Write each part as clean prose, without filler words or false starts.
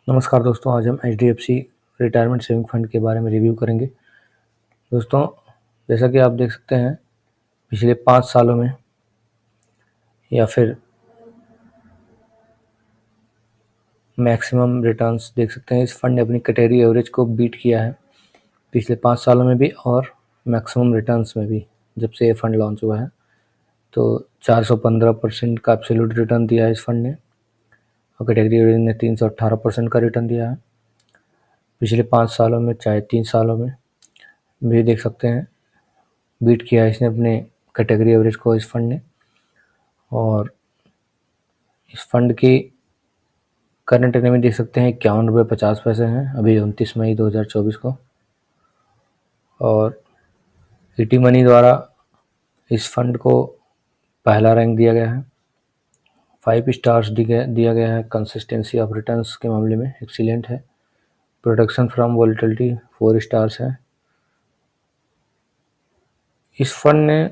नमस्कार दोस्तों, आज हम एचडीएफसी रिटायरमेंट सेविंग फंड के बारे में रिव्यू करेंगे। दोस्तों, जैसा कि आप देख सकते हैं, पिछले 5 सालों में या फिर मैक्सिमम रिटर्न्स देख सकते हैं, इस फंड ने अपनी कैटेगरी एवरेज को बीट किया है पिछले 5 सालों में भी और मैक्सिमम रिटर्न्स में भी। जब से ये फंड लॉन्च हुआ है तो 415% का एब्सोल्यूट रिटर्न दिया है इस फंड ने और कैटेगरी एवरेज ने 318% का रिटर्न दिया है पिछले 5 सालों में। चाहे 3 सालों में भी देख सकते हैं, बीट किया है इसने अपने कैटेगरी एवरेज को इस फंड ने। और इस फंड की करंट एनएमई देख सकते हैं, 51 रुपये 50 पैसे हैं अभी 29 मई 2024 को। और ईटी मनी द्वारा इस फंड को पहला रैंक दिया गया है, 5 स्टार्स दिया गया है। कंसिस्टेंसी ऑफ रिटर्न्स के मामले में एक्सीलेंट है। प्रोटेक्शन फ्रॉम वोलेटिलिटी 4 स्टार्स है। इस फंड ने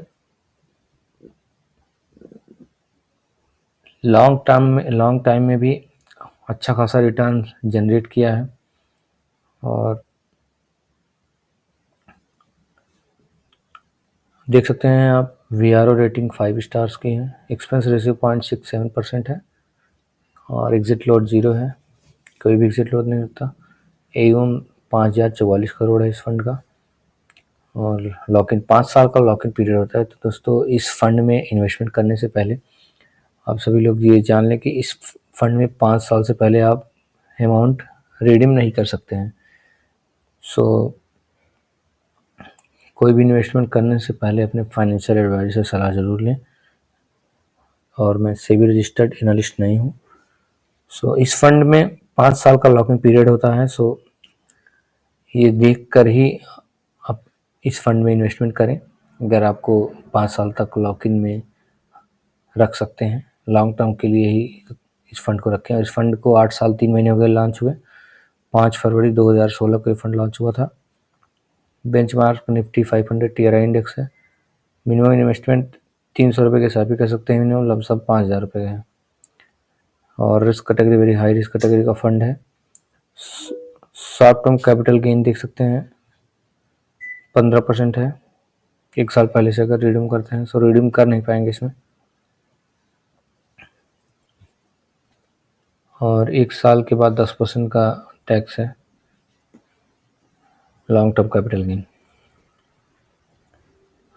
लॉन्ग टाइम में भी अच्छा खासा रिटर्न जनरेट किया है। और देख सकते हैं आप, वीआरओ रेटिंग 5 स्टार्स की है। एक्सपेंस रेशियो 0.67% है और एग्जिट लोड 0 है, कोई भी एग्जिट लोड नहीं होता। एयूएम 5044 करोड़ है इस फंड का और लॉक इन 5 साल का लॉक इन पीरियड होता है। तो दोस्तों, इस फंड में इन्वेस्टमेंट करने से पहले आप सभी लोग ये जान लें कि इस फंड में 5 साल से पहले आप अमाउंट रिडीम नहीं कर सकते हैं। सो कोई भी इन्वेस्टमेंट करने से पहले अपने फाइनेंशियल एडवाइजर से सलाह ज़रूर लें। और मैं सेबी रजिस्टर्ड एनालिस्ट नहीं हूँ। सो इस फंड में 5 साल का लॉक इन पीरियड होता है। सो ये देख कर ही आप इस फंड में इन्वेस्टमेंट करें अगर आपको 5 साल तक लॉक इन में रख सकते हैं। लॉन्ग टर्म के लिए ही इस फंड को रखें। और इस फंड को 8 साल 3 महीने हो गए लॉन्च हुए। 5 फरवरी 2016 को ये फंड लॉन्च हुआ था। बेंचमार्क निफ्टी 500 टीआरआई इंडेक्स है। मिनिमम इन्वेस्टमेंट 300 रुपये के हिसाब भी कर सकते हैं। मिनिमम लमसम 5000 रुपये है। और risk category very high risk category का फंड है। शॉर्ट टर्म कैपिटल गेन देख सकते हैं 15% है। 1 साल पहले से अगर रिडीम करते हैं, सो रिडीम कर नहीं पाएंगे इसमें। और 1 साल के बाद 10% का टैक्स है long term capital gain.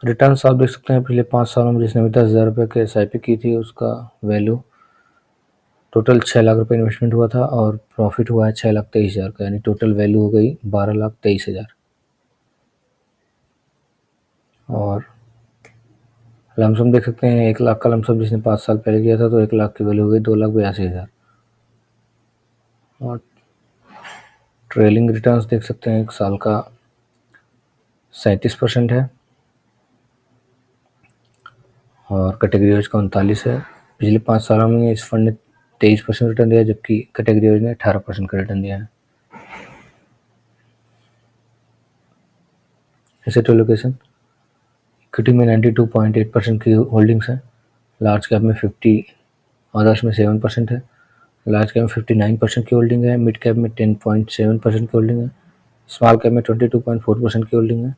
Return आप देख सकते हैं, पिछले 5 सालों में जिसने भी 10,000 रुपये के SIP की थी उसका वैल्यू टोटल 6 लाख रुपये इन्वेस्टमेंट हुआ था और प्रॉफिट हुआ है 6,23,000 का, यानी टोटल वैल्यू हो गई 12,23,000। और लमसम देख सकते हैं, 1 लाख का लमसम जिसने 5 साल पहले किया था तो 1 लाख की वैल्यू हो गई 2,82,000। और ट्रेलिंग रिटर्न्स देख सकते हैं, 1 साल का 37% है और कैटेगरी वाइज का 39 है। पिछले 5 सालों में इस फंड ने 23% रिटर्न दिया, जबकि कैटेगरी वाइज ने 18% का रिटर्न दिया है। एसेट एलोकेशन, इक्विटी में 92.8% की होल्डिंग्स है। लार्ज कैप में 50, अदर्स में 7% है। लार्ज कैप में 59% की होल्डिंग है। मिड कैप में 10.7% की होल्डिंग है। स्मॉल कैप में 22.4% की होल्डिंग है।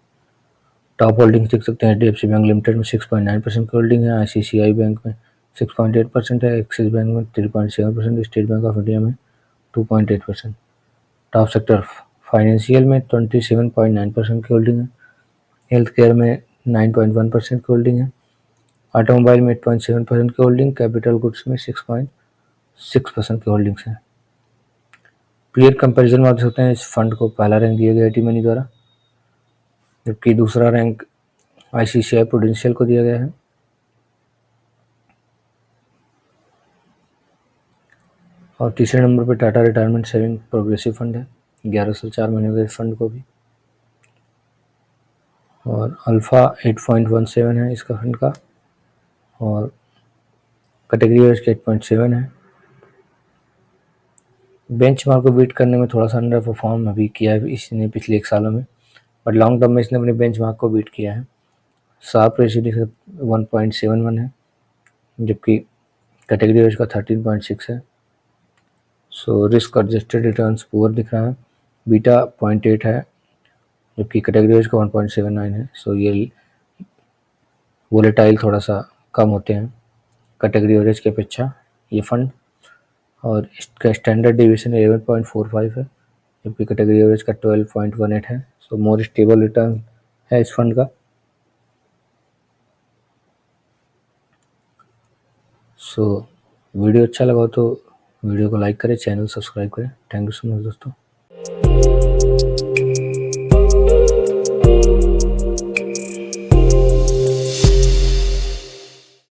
टॉप होल्डिंग्स देख सकते हैं, HDFC बैंक लिमिटेड में 6.9% की होल्डिंग है। ICICI बैंक में 6.8% है। एक्सिस बैंक में 3.7%। स्टेट बैंक ऑफ इंडिया में 2.8%। टॉप सेक्टर फाइनेंशियल में 27.9% की होल्डिंग है। हेल्थ केयर में 9.1% की होल्डिंग है। ऑटोमोबाइल में 8.7% की होल्डिंग। कैपिटल गुड्स में 6.6% की होल्डिंग्स है। पीयर कंपैरिजन में आप देख सकते हैं, इस फंड को पहला रैंक दिया गया ईटी मनी द्वारा, जबकि दूसरा रैंक ICICI प्रूडेंशियल को दिया गया है। और तीसरे नंबर पर Tata retirement saving progressive fund है, 11 से 4 महीने हो गए इस फंड को भी। और अल्फ़ा 8.17 है इसका फंड का और कैटेगरी वाइज 8.7 है। बेंचमार्क को बीट करने में थोड़ा सा अंडर परफॉर्म अभी किया है इसने पिछले 1 सालों में, बट लॉन्ग टर्म में इसने अपने बेंचमार्क को बीट किया है। शार्प रेशियो 1.71 है, जबकि कैटेगरी वाइज का 13.6 है। So risk adjusted returns poor दिख रहा है, बीटा 0.8 है जबकि कैटेगरी एवरेज का 1.79 है। सो ये वोलेटाइल थोड़ा सा कम होते हैं कैटेगरी एवरेज की अपेक्षा ये फंड, और इसका स्टैंडर्ड डिविएशन 11.45 है जबकि कैटेगरी एवरेज का 12.18 है। सो मोर स्टेबल रिटर्न है इस फंड का। सो वीडियो अच्छा लगा तो वीडियो को लाइक करें, चैनल सब्सक्राइब करें। थैंक यू सो मच दोस्तों।